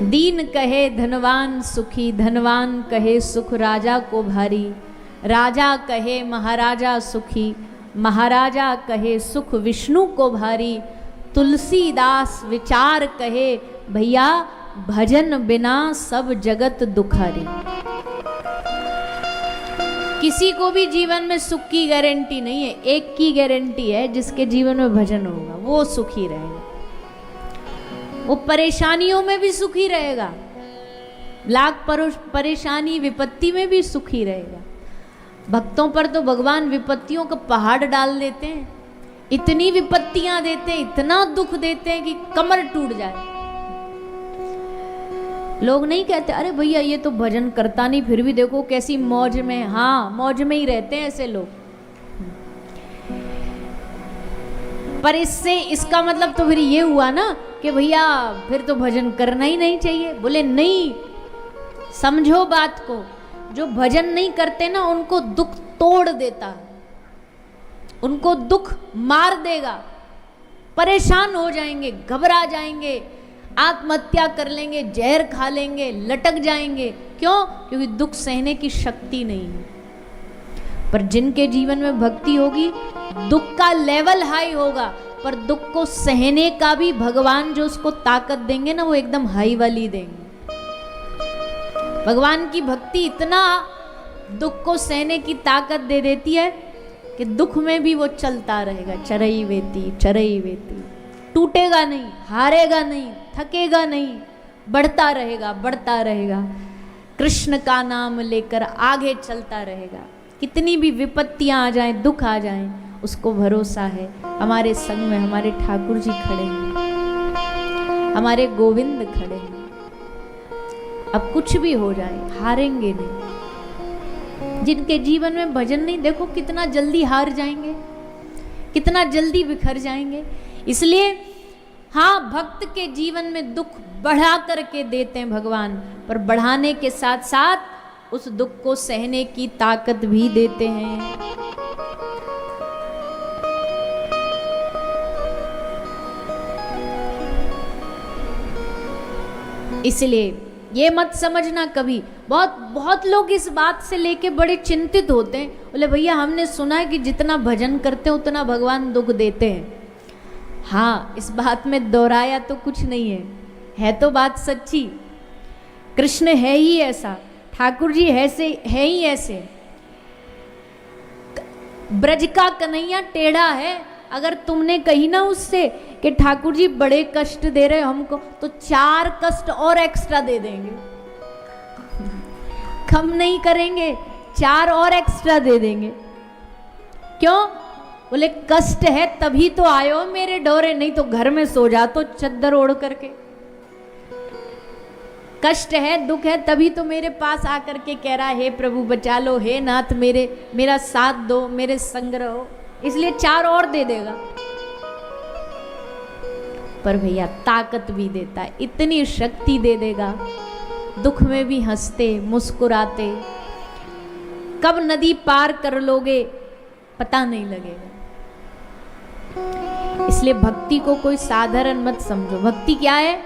दीन कहे धनवान सुखी, धनवान कहे सुख राजा को भारी, राजा कहे महाराजा सुखी, महाराजा कहे सुख विष्णु को भारी। तुलसीदास विचार कहे भैया भजन बिना सब जगत दुखारी। किसी को भी जीवन में सुख की गारंटी नहीं है, एक की गारंटी है, जिसके जीवन में भजन होगा वो सुखी रहेगा, वो परेशानियों में भी सुखी रहेगा, लाख परेशानी विपत्ति में भी सुखी रहेगा। भक्तों पर तो भगवान विपत्तियों का पहाड़ डाल देते हैं, इतनी विपत्तियां देते हैं, इतना दुख देते हैं कि कमर टूट जाए। लोग नहीं कहते अरे भैया ये तो भजन करता नहीं, फिर भी देखो कैसी मौज में। हाँ, मौज में ही रहते हैं ऐसे लोग। पर इससे इसका मतलब तो फिर ये हुआ ना कि भैया फिर तो भजन करना ही नहीं चाहिए। बोले नहीं, समझो बात को, जो भजन नहीं करते ना उनको दुख तोड़ देता, उनको दुख मार देगा, परेशान हो जाएंगे, घबरा जाएंगे, आत्महत्या कर लेंगे, जहर खा लेंगे, लटक जाएंगे। क्यों? क्योंकि दुख सहने की शक्ति नहीं है। पर जिनके जीवन में भक्ति होगी, दुख का लेवल हाई होगा, पर दुख को सहने का भी भगवान जो उसको ताकत देंगे ना, वो एकदम हाई वाली देंगे। भगवान की भक्ति इतना दुख को सहने की ताकत दे देती है कि दुख में भी वो चलता रहेगा, चरई वेती, टूटेगा नहीं, हारेगा नहीं, थकेगा नहीं, बढ़ता रहेगा, कृष्ण का नाम लेकर आगे चलता रहेगा। कितनी भी विपत्तियां आ जाएं, दुख आ जाएं, उसको भरोसा है हमारे संग में हमारे ठाकुर जी खड़े हैं, हमारे गोविंद खड़े हैं। अब कुछ भी हो जाए हारेंगे नहीं। जिनके जीवन में भजन नहीं, देखो कितना जल्दी हार जाएंगे, कितना जल्दी बिखर जाएंगे। इसलिए हाँ, भक्त के जीवन में दुख बढ़ा करके देते हैं भगवान, पर बढ़ाने के साथ साथ उस दुख को सहने की ताकत भी देते हैं। इसलिए ये मत समझना कभी, बहुत लोग इस बात से लेके बड़े चिंतित होते हैं। बोले भैया हमने सुना है कि जितना भजन करते हैं उतना भगवान दुख देते हैं। हाँ, इस बात में दोहराया तो कुछ नहीं है तो बात सच्ची। कृष्ण है ही ऐसा, ठाकुर जी है ही ऐसे। ब्रज का कन्हैया टेढ़ा है। अगर तुमने कही ना उससे कि ठाकुर जी बड़े कष्ट दे रहे हमको, तो 4 कष्ट और एक्स्ट्रा दे देंगे, कम नहीं करेंगे, 4 और एक्स्ट्रा दे देंगे। क्यों? बोले कष्ट है तभी तो आयो मेरे डोरे, नहीं तो घर में सो जा तो चद्दर ओढ़ करके। कष्ट है, दुख है, तभी तो मेरे पास आकर के कह रहा है हे प्रभु बचा लो, हे नाथ मेरा साथ दो, मेरे संग रहो। इसलिए 4 और दे देगा। पर भैया ताकत भी देता है, इतनी शक्ति दे देगा, दुख में भी हंसते मुस्कुराते। कब नदी पार कर लोगे पता नहीं लगेगा। इसलिए भक्ति को कोई साधारण मत समझो। भक्ति क्या है?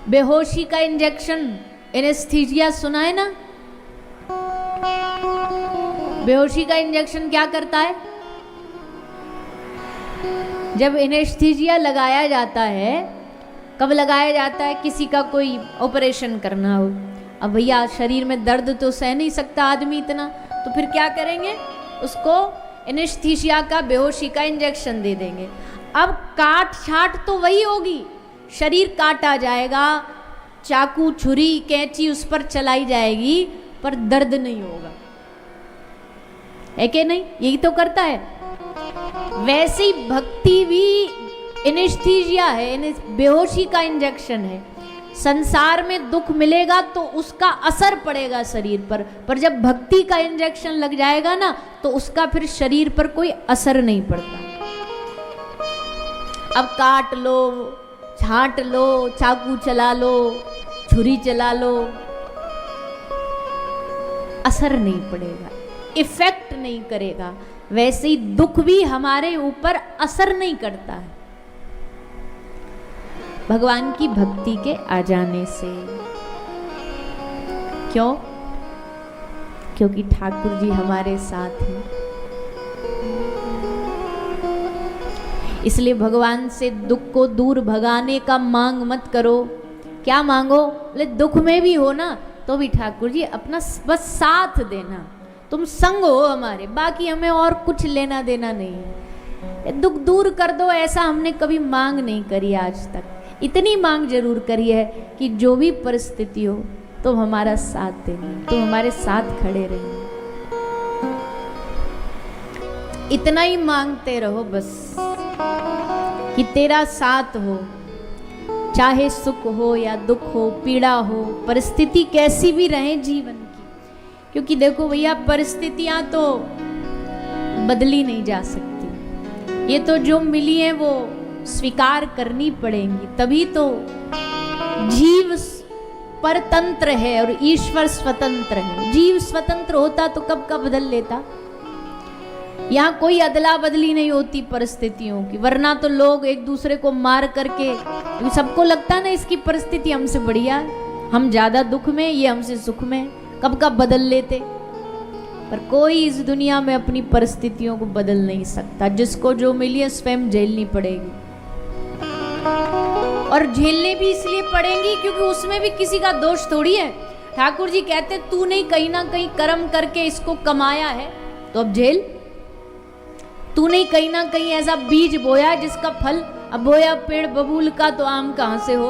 बेहोशी का इंजेक्शन, एनेस्थीसिया सुना है ना? बेहोशी का इंजेक्शन क्या करता है? जब एनेस्थीसिया लगाया जाता है, कब लगाया जाता है? किसी का कोई ऑपरेशन करना हो। अब भैया शरीर में दर्द तो सह नहीं सकता आदमी इतना, तो फिर क्या करेंगे? उसको एनेस्थीसिया का, बेहोशी का इंजेक्शन दे देंगे। अब काट छाट तो वही होगी, शरीर काटा जाएगा, चाकू छुरी कैंची उस पर चलाई जाएगी, पर दर्द नहीं होगा, है कि नहीं? यही तो करता है। वैसे ही भक्ति भी एनेस्थीसिया है, बेहोशी का इंजेक्शन है। संसार में दुख मिलेगा तो उसका असर पड़ेगा शरीर पर जब भक्ति का इंजेक्शन लग जाएगा ना, तो उसका फिर शरीर पर कोई असर नहीं पड़ता। अब काट लो, छांट लो, चाकू चला लो, छुरी चला लो, असर नहीं पड़ेगा, इफेक्ट नहीं करेगा। वैसे ही दुख भी हमारे ऊपर असर नहीं करता है। भगवान की भक्ति के आ जाने से। क्यों? क्योंकि ठाकुर जी हमारे साथ हैं। इसलिए भगवान से दुख को दूर भगाने का मांग मत करो। क्या मांगो? बोले दुख में भी हो ना तो भी ठाकुर जी अपना बस साथ देना, तुम संग हो हमारे, बाकी हमें और कुछ लेना देना नहीं है। दुख दूर कर दो, ऐसा हमने कभी मांग नहीं करी आज तक। इतनी मांग जरूर करी है कि जो भी परिस्थिति हो तुम हमारा साथ देना, तुम हमारे साथ खड़े रहना। इतना ही मांगते रहो बस कि तेरा साथ हो, चाहे सुख हो या दुख हो, पीड़ा हो, परिस्थिति कैसी भी रहे जीवन की। क्योंकि देखो भैया, परिस्थितियां तो बदली नहीं जा सकती, ये तो जो मिली है वो स्वीकार करनी पड़ेंगी। तभी तो जीव परतंत्र है और ईश्वर स्वतंत्र है। जीव स्वतंत्र होता तो कब का बदल लेता। यहाँ कोई अदला बदली नहीं होती परिस्थितियों की, वरना तो लोग एक दूसरे को मार करके, सबको लगता ना इसकी परिस्थिति हमसे बढ़िया है, हम ज्यादा दुख में, ये हमसे सुख में, कब का बदल लेते। पर कोई इस दुनिया में अपनी परिस्थितियों को बदल नहीं सकता। जिसको जो मिली है स्वयं झेलनी पड़ेगी, और झेलने भी इसलिए पड़ेंगी क्योंकि उसमें भी किसी का दोष थोड़ी है। ठाकुर जी कहते तू नहीं कहीं ना कहीं कर्म करके इसको कमाया है तो अब झेल। तू नहीं कहीं ना कहीं ऐसा बीज बोया जिसका फल, अब बोया पेड़ बबूल का तो आम कहां से हो।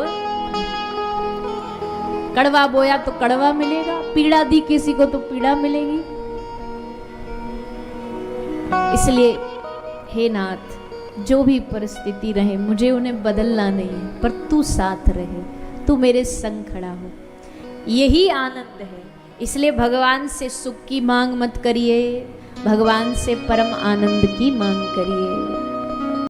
कड़वा बोया तो कड़वा मिलेगा, पीड़ा दी किसी को तो पीड़ा मिलेगी। इसलिए हे नाथ, जो भी परिस्थिति रहे मुझे उन्हें बदलना नहीं है, पर तू साथ रहे, तू मेरे संग खड़ा हो, यही आनंद है। इसलिए भगवान से सुख की मांग मत करिए, भगवान से परम आनंद की मांग करिए।